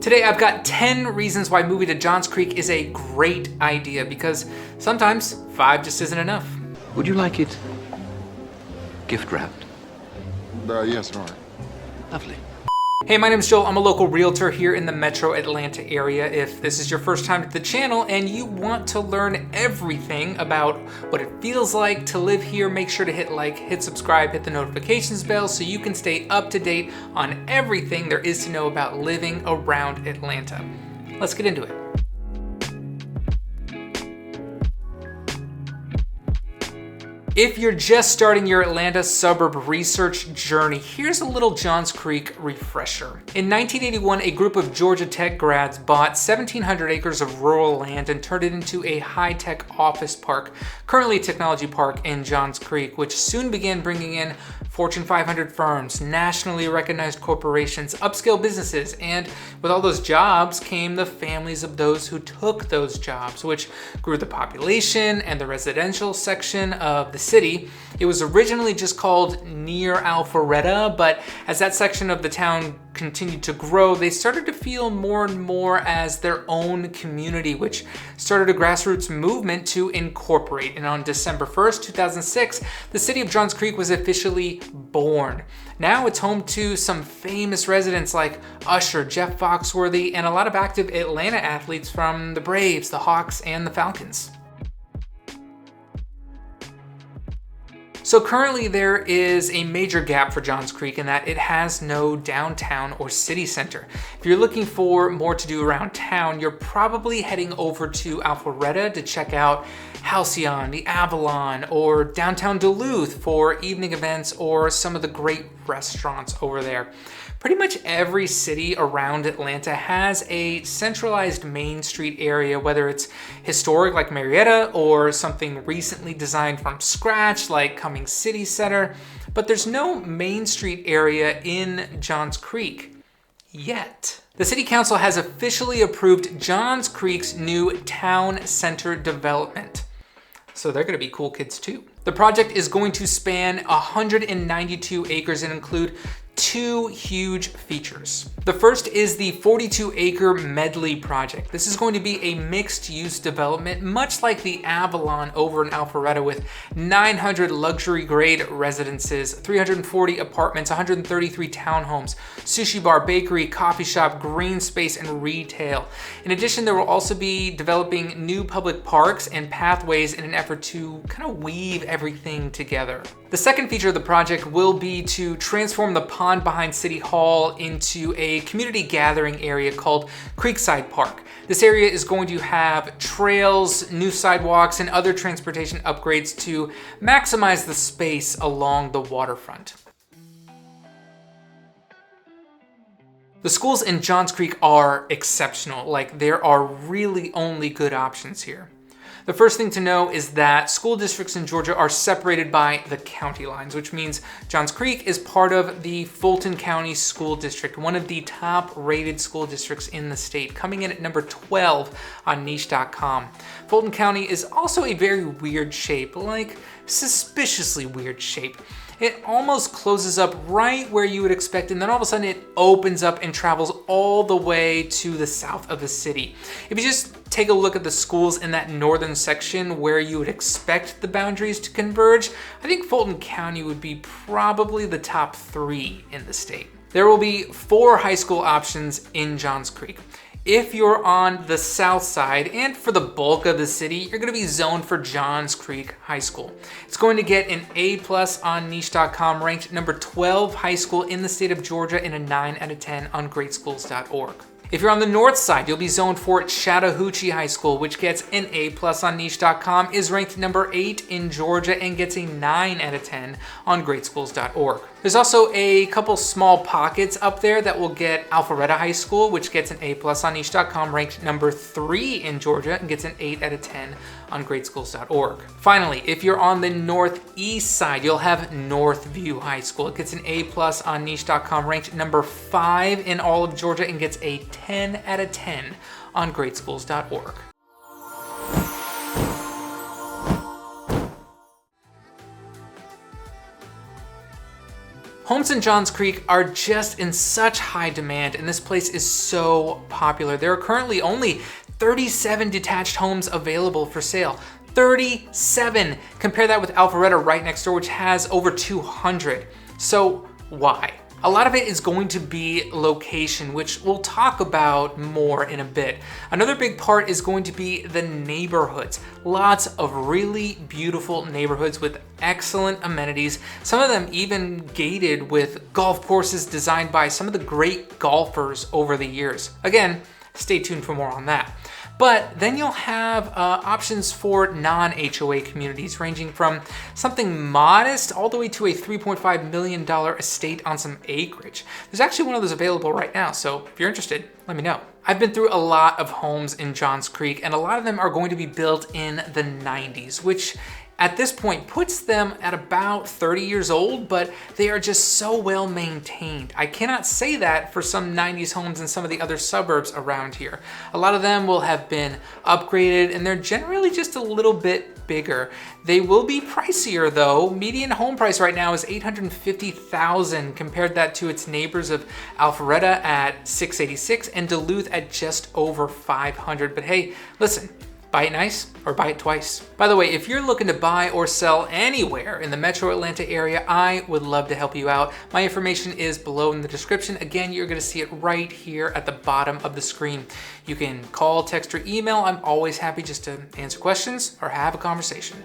Today I've got 10 reasons why moving to Johns Crek is a great idea, because sometimes 5 just isn't enough. Would you like it gift wrapped? Yes, all right. Lovely. Hey, my name's Joel. I'm a local realtor here in the metro Atlanta area. If this is your first time to the channel and you want to learn everything about what it feels like to live here, make sure to hit like, hit subscribe, hit the notifications bell so you can stay up to date on everything there is to know about living around Atlanta. Let's get into it. If you're just starting your Atlanta suburb research journey, here's a little Johns Crek refresher. In 1981, a group of Georgia Tech grads bought 1,700 acres of rural land and turned it into a high-tech office park, currently a technology park in Johns Crek, which soon began bringing in Fortune 500 firms, nationally recognized corporations, upscale businesses, and with all those jobs came the families of those who took those jobs, which grew the population and the residential section of the city. It was originally just called Near Alpharetta, but as that section of the town continued to grow, they started to feel more and more as their own community, which started a grassroots movement to incorporate. And on December 1st, 2006, the city of Johns Crek was officially born. Now it's home to some famous residents like Usher, Jeff Foxworthy, and a lot of active Atlanta athletes from the Braves, the Hawks, and the Falcons. So currently there is a major gap for Johns Crek in that it has no downtown or city center. If you're looking for more to do around town, you're probably heading over to Alpharetta to check out Halcyon, the Avalon, or downtown Duluth for evening events or some of the great restaurants over there. Pretty much every city around Atlanta has a centralized Main Street area, whether it's historic like Marietta or something recently designed from scratch like Cummings City Center, but there's no Main Street area in Johns Crek yet. The City Council has officially approved Johns Crek's new town center development. So they're going to be cool kids too. The project is going to span 192 acres and include 2 huge features. The first is the 42-acre Medley project. This is going to be a mixed-use development, much like the Avalon over in Alpharetta, with 900 luxury-grade residences, 340 apartments, 133 townhomes, sushi bar, bakery, coffee shop, green space, and retail. In addition, there will also be developing new public parks and pathways in an effort to kind of weave everything together. The second feature of the project will be to transform the pond behind City Hall into a community gathering area called Creekside Park. This area is going to have trails, new sidewalks, and other transportation upgrades to maximize the space along the waterfront. The schools in Johns Crek are exceptional. Like, there are really only good options here. The first thing to know is that school districts in Georgia are separated by the county lines, which means Johns Crek is part of the Fulton County School District, one of the top rated school districts in the state, coming in at number 12 on niche.com. Fulton County is also a very weird shape, like suspiciously weird shape. It almost closes up right where you would expect, and then all of a sudden it opens up and travels all the way to the south of the city. If you just take a look at the schools in that northern section where you would expect the boundaries to converge, I think Fulton County would be probably the top 3 in the state. There will be 4 high school options in Johns Crek. If you're on the south side, and for the bulk of the city, you're going to be zoned for Johns Crek High School. It's going to get an A+ on niche.com, ranked number 12 high school in the state of Georgia, and a 9 out of 10 on greatschools.org. If you're on the north side, you'll be zoned for Chattahoochee High School, which gets an A+ on niche.com, is ranked number 8 in Georgia, and gets a 9 out of 10 on greatschools.org. There's also a couple small pockets up there that will get Alpharetta High School, which gets an A+ on niche.com, ranked number 3 in Georgia, and gets an 8 out of 10 on greatschools.org. Finally, if you're on the northeast side, you'll have Northview High School. It gets an A+ on niche.com, ranked number 5 in all of Georgia, and gets a 10 out of 10 on greatschools.org. Homes in Johns Crek are just in such high demand, and this place is so popular. There are currently only 37 detached homes available for sale. 37! Compare that with Alpharetta right next door, which has over 200. So why? A lot of it is going to be location, which we'll talk about more in a bit. Another big part is going to be the neighborhoods. Lots of really beautiful neighborhoods with excellent amenities, some of them even gated with golf courses designed by some of the great golfers over the years. Again, stay tuned for more on that. But then you'll have options for non-HOA communities ranging from something modest all the way to a $3.5 million estate on some acreage. There's actually one of those available right now, so if you're interested, let me know. I've been through a lot of homes in Johns Crek, and a lot of them are going to be built in the 90s, which at this point puts them at about 30 years old, but they are just so well maintained. I cannot say that for some 90s homes in some of the other suburbs around here. A lot of them will have been upgraded, and they're generally just a little bit bigger. They will be pricier though. Median home price right now is $850,000. Compared that to its neighbors of Alpharetta at $686 and Duluth at just over $500. But hey, listen, buy it nice or buy it twice. By the way, if you're looking to buy or sell anywhere in the metro Atlanta area, I would love to help you out. My information is below in the description. Again, you're gonna see it right here at the bottom of the screen. You can call, text, or email. I'm always happy just to answer questions or have a conversation.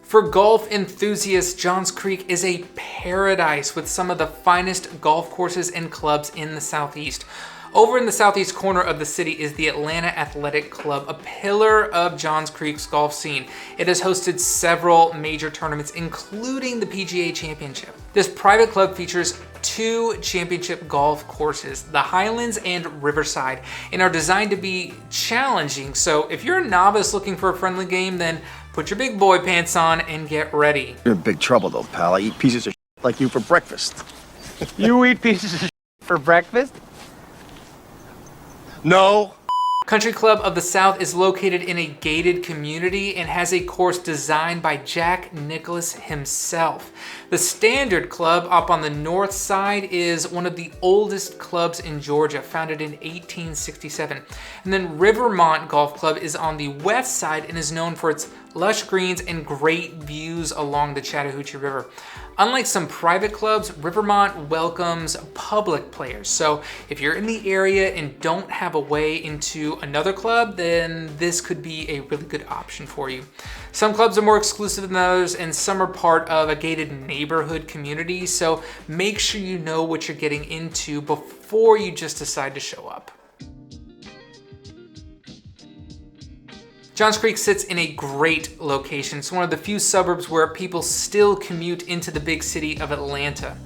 For golf enthusiasts, Johns Crek is a paradise with some of the finest golf courses and clubs in the Southeast. Over in the southeast corner of the city is the Atlanta Athletic Club, a pillar of Johns Crek's golf scene. It has hosted several major tournaments, including the PGA Championship. This private club features 2 championship golf courses, the Highlands and Riverside, and are designed to be challenging. So if you're a novice looking for a friendly game, then put your big boy pants on and get ready. You're in big trouble though, pal. I eat pieces of shit like you for breakfast. You eat pieces of shit for breakfast? No. Country Club of the South is located in a gated community and has a course designed by Jack Nicklaus himself. The Standard Club up on the north side is one of the oldest clubs in Georgia, founded in 1867. And then Rivermont Golf Club is on the west side and is known for its lush greens and great views along the Chattahoochee River. Unlike some private clubs, Rivermont welcomes public players. So if you're in the area and don't have a way into another club, then this could be a really good option for you. Some clubs are more exclusive than others, and some are part of a gated neighborhood community. So make sure you know what you're getting into before you just decide to show up. Johns Crek sits in a great location. It's one of the few suburbs where people still commute into the big city of Atlanta.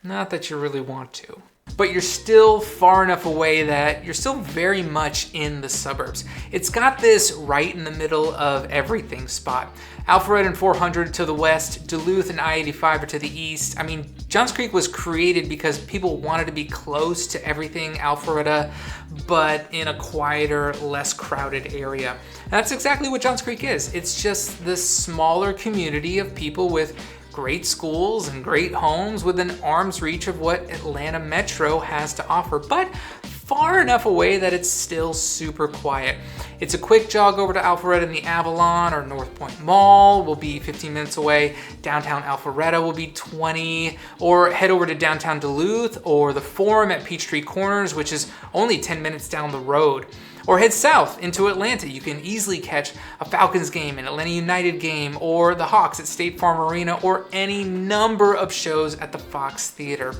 Not that you really want to, but you're still far enough away that you're still very much in the suburbs. It's got this right in the middle of everything spot. Alpharetta and 400 to the west, Duluth and I-85 are to the east. I mean, Johns Crek was created because people wanted to be close to everything Alpharetta, but in a quieter, less crowded area. And that's exactly what Johns Crek is. It's just this smaller community of people with great schools and great homes within arm's reach of what Atlanta Metro has to offer, but far enough away that it's still super quiet. It's a quick jog over to Alpharetta in the Avalon or North Point Mall will be 15 minutes away. Downtown Alpharetta will be 20, or head over to downtown Duluth or the Forum at Peachtree Corners, which is only 10 minutes down the road. Or head south into Atlanta. You can easily catch a Falcons game, an Atlanta United game, or the Hawks at State Farm Arena, or any number of shows at the Fox Theater.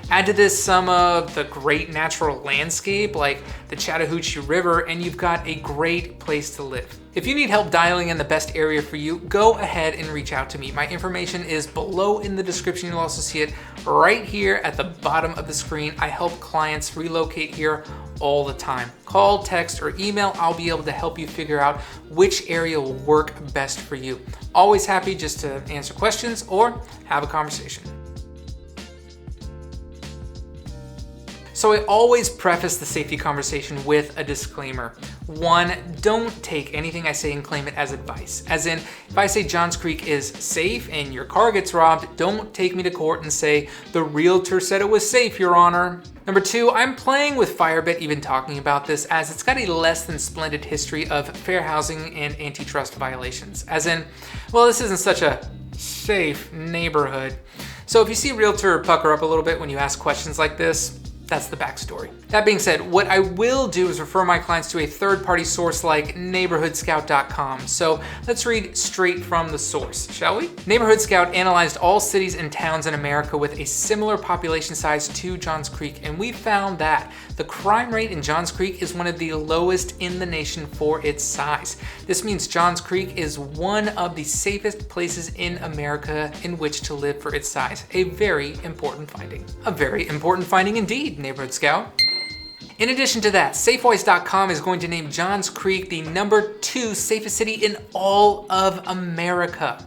Add to this some of the great natural landscape like the Chattahoochee River, and you've got a great place to live. If you need help dialing in the best area for you, go ahead and reach out to me. My information is below in the description. You'll also see it right here at the bottom of the screen. I help clients relocate here all the time. Call, text, or email. I'll be able to help you figure out which area will work best for you. Always happy just to answer questions or have a conversation. So I always preface the safety conversation with a disclaimer. One, don't take anything I say and claim it as advice. As in, if I say Johns Crek is safe and your car gets robbed, don't take me to court and say, the realtor said it was safe, Your Honor. Number two, I'm playing with fire a bit even talking about this, as it's got a less than splendid history of fair housing and antitrust violations. As in, well, this isn't such a safe neighborhood. So if you see a realtor pucker up a little bit when you ask questions like this, that's the backstory. That being said, what I will do is refer my clients to a third-party source like neighborhoodscout.com. So let's read straight from the source, shall we? Neighborhood Scout analyzed all cities and towns in America with a similar population size to Johns Crek, and we found that the crime rate in Johns Crek is one of the lowest in the nation for its size. This means Johns Crek is one of the safest places in America in which to live for its size. A very important finding. A very important finding indeed, Neighborhood Scout. In addition to that, Safewise.com is going to name Johns Crek the #2 safest city in all of America.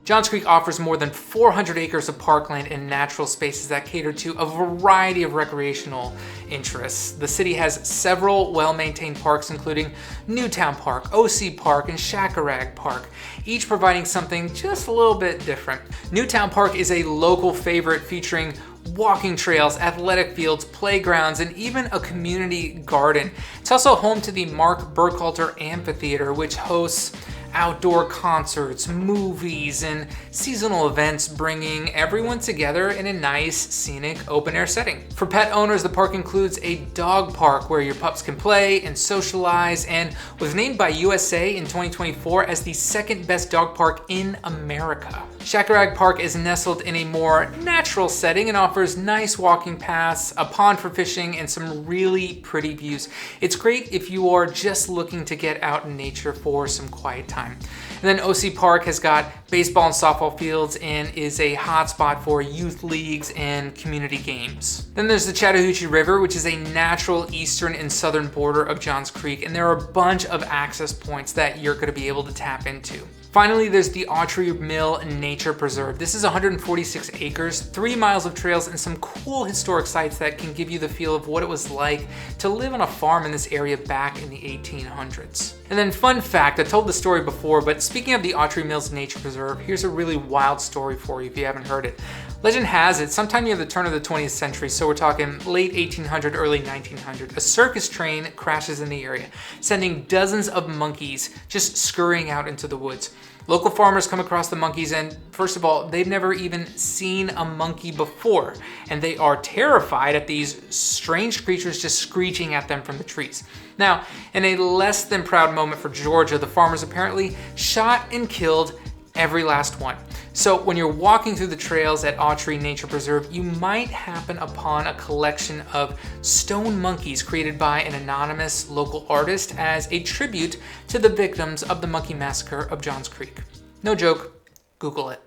Johns Crek offers more than 400 acres of parkland and natural spaces that cater to a variety of recreational interests. The city has several well-maintained parks, including Newtown Park, OC Park, and Shakarag Park, each providing something just a little bit different. Newtown Park is a local favorite featuring walking trails, athletic fields, playgrounds, and even a community garden. It's also home to the Mark Burkhalter Amphitheater, which hosts outdoor concerts, movies, and seasonal events, bringing everyone together in a nice, scenic, open-air setting. For pet owners, the park includes a dog park where your pups can play and socialize, and was named by USA in 2024 as the second best dog park in America. Shakarag Park is nestled in a more natural setting and offers nice walking paths, a pond for fishing, and some really pretty views. It's great if you are just looking to get out in nature for some quiet time. And then OC Park has got baseball and softball fields and is a hotspot for youth leagues and community games. Then there's the Chattahoochee River, which is a natural eastern and southern border of Johns Crek, and there are a bunch of access points that you're going to be able to tap into. Finally, there's the Autry Mill Nature Preserve. This is 146 acres, 3 miles of trails, and some cool historic sites that can give you the feel of what it was like to live on a farm in this area back in the 1800s. And then fun fact, I told the story before, but speaking of the Autry Mills Nature Preserve, here's a really wild story for you if you haven't heard it. Legend has it, sometime near the turn of the 20th century, so we're talking late 1800, early 1900, a circus train crashes in the area, sending dozens of monkeys just scurrying out into the woods. Local farmers come across the monkeys and, first of all, they've never even seen a monkey before, and they are terrified at these strange creatures just screeching at them from the trees. Now, in a less than proud moment for Georgia, the farmers apparently shot and killed every last one. So when you're walking through the trails at Autry Nature Preserve, you might happen upon a collection of stone monkeys created by an anonymous local artist as a tribute to the victims of the monkey massacre of Johns Crek. No joke, Google it.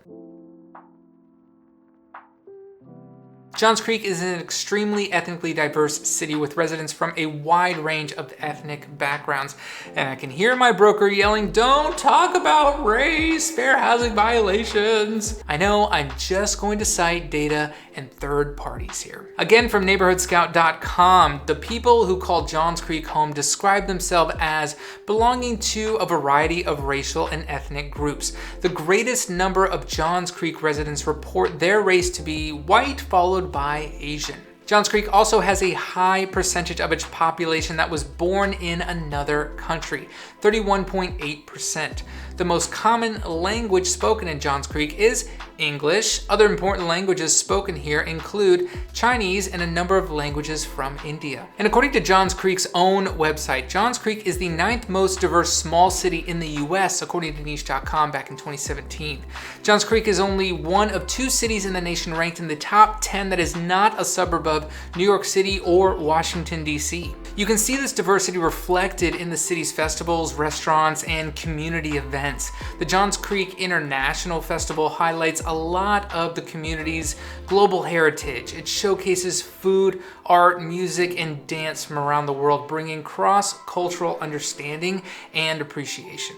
Johns Crek is an extremely ethnically diverse city with residents from a wide range of ethnic backgrounds. And I can hear my broker yelling, "Don't talk about race, fair housing violations." I know, I'm just going to cite data and third parties here. Again, from neighborhoodscout.com, the people who call Johns Crek home describe themselves as belonging to a variety of racial and ethnic groups. The greatest number of Johns Crek residents report their race to be white, followed by Asian. Johns Crek also has a high percentage of its population that was born in another country, 31.8%. The most common language spoken in Johns Crek is English. Other important languages spoken here include Chinese and a number of languages from India. And according to Johns Crek's own website, Johns Crek is the 9th most diverse small city in the US, according to niche.com back in 2017. Johns Crek is only one of 2 cities in the nation ranked in the top 10 that is not a suburb of New York City or Washington, D.C. You can see this diversity reflected in the city's festivals, restaurants, and community events. The Johns Crek International Festival highlights a lot of the community's global heritage. It showcases food, art, music, and dance from around the world, bringing cross-cultural understanding and appreciation.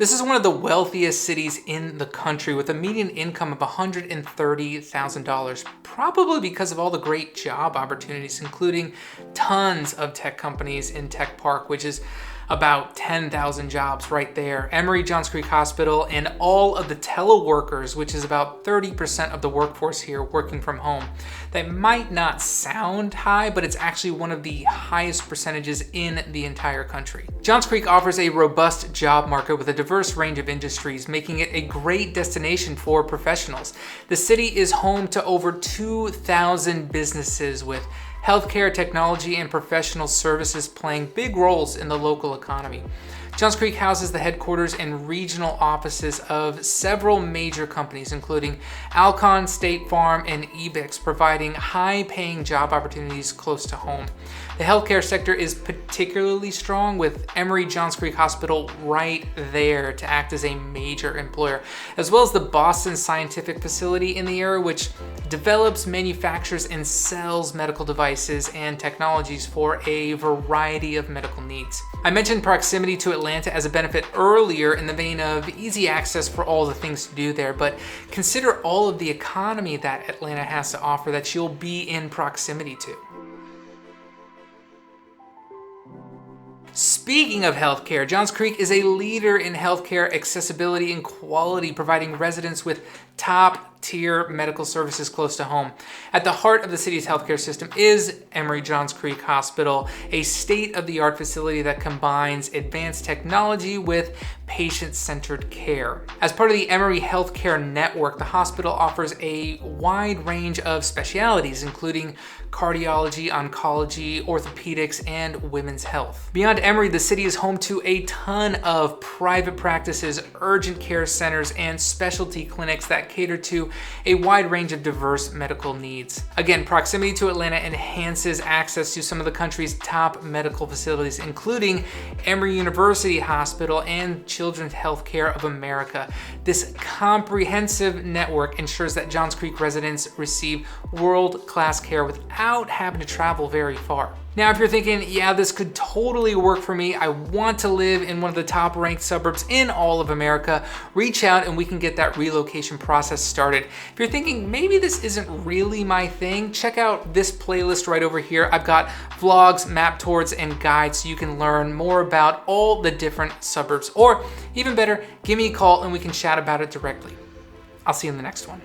This is one of the wealthiest cities in the country with a median income of $130,000, probably because of all the great job opportunities, including tons of tech companies in Tech Park, which is about 10,000 jobs right there. Emory Johns Crek Hospital and all of the teleworkers, which is about 30% of the workforce here working from home. That might not sound high, but it's actually one of the highest percentages in the entire country. Johns Crek offers a robust job market with a diverse range of industries, making it a great destination for professionals. The city is home to over 2,000 businesses with healthcare, technology, and professional services playing big roles in the local economy. Johns Crek houses the headquarters and regional offices of several major companies, including Alcon, State Farm, and Ebix, providing high-paying job opportunities close to home. The healthcare sector is particularly strong, with Emory Johns Crek Hospital right there to act as a major employer, as well as the Boston Scientific Facility in the area, which develops, manufactures, and sells medical devices and technologies for a variety of medical needs. I mentioned proximity to Atlanta as a benefit earlier in the vein of easy access for all the things to do there, but consider all of the economy that Atlanta has to offer that you'll be in proximity to. Speaking of healthcare, Johns Crek is a leader in healthcare accessibility and quality, providing residents with top-tier medical services close to home. At the heart of the city's healthcare system is Emory Johns Crek Hospital, a state-of-the-art facility that combines advanced technology with patient-centered care. As part of the Emory Healthcare Network, the hospital offers a wide range of specialties, including cardiology, oncology, orthopedics, and women's health. Beyond Emory, the city is home to a ton of private practices, urgent care centers, and specialty clinics that cater to a wide range of diverse medical needs. Again, proximity to Atlanta enhances access to some of the country's top medical facilities, including Emory University Hospital and Children's Healthcare of America. This comprehensive network ensures that Johns Crek residents receive world-class care without having to travel very far. Now, if you're thinking, yeah, this could totally work for me, I want to live in one of the top ranked suburbs in all of America, reach out and we can get that relocation process started. If you're thinking, maybe this isn't really my thing, check out this playlist right over here. I've got vlogs, map tours, and guides so you can learn more about all the different suburbs. Or even better, give me a call and we can chat about it directly. I'll see you in the next one.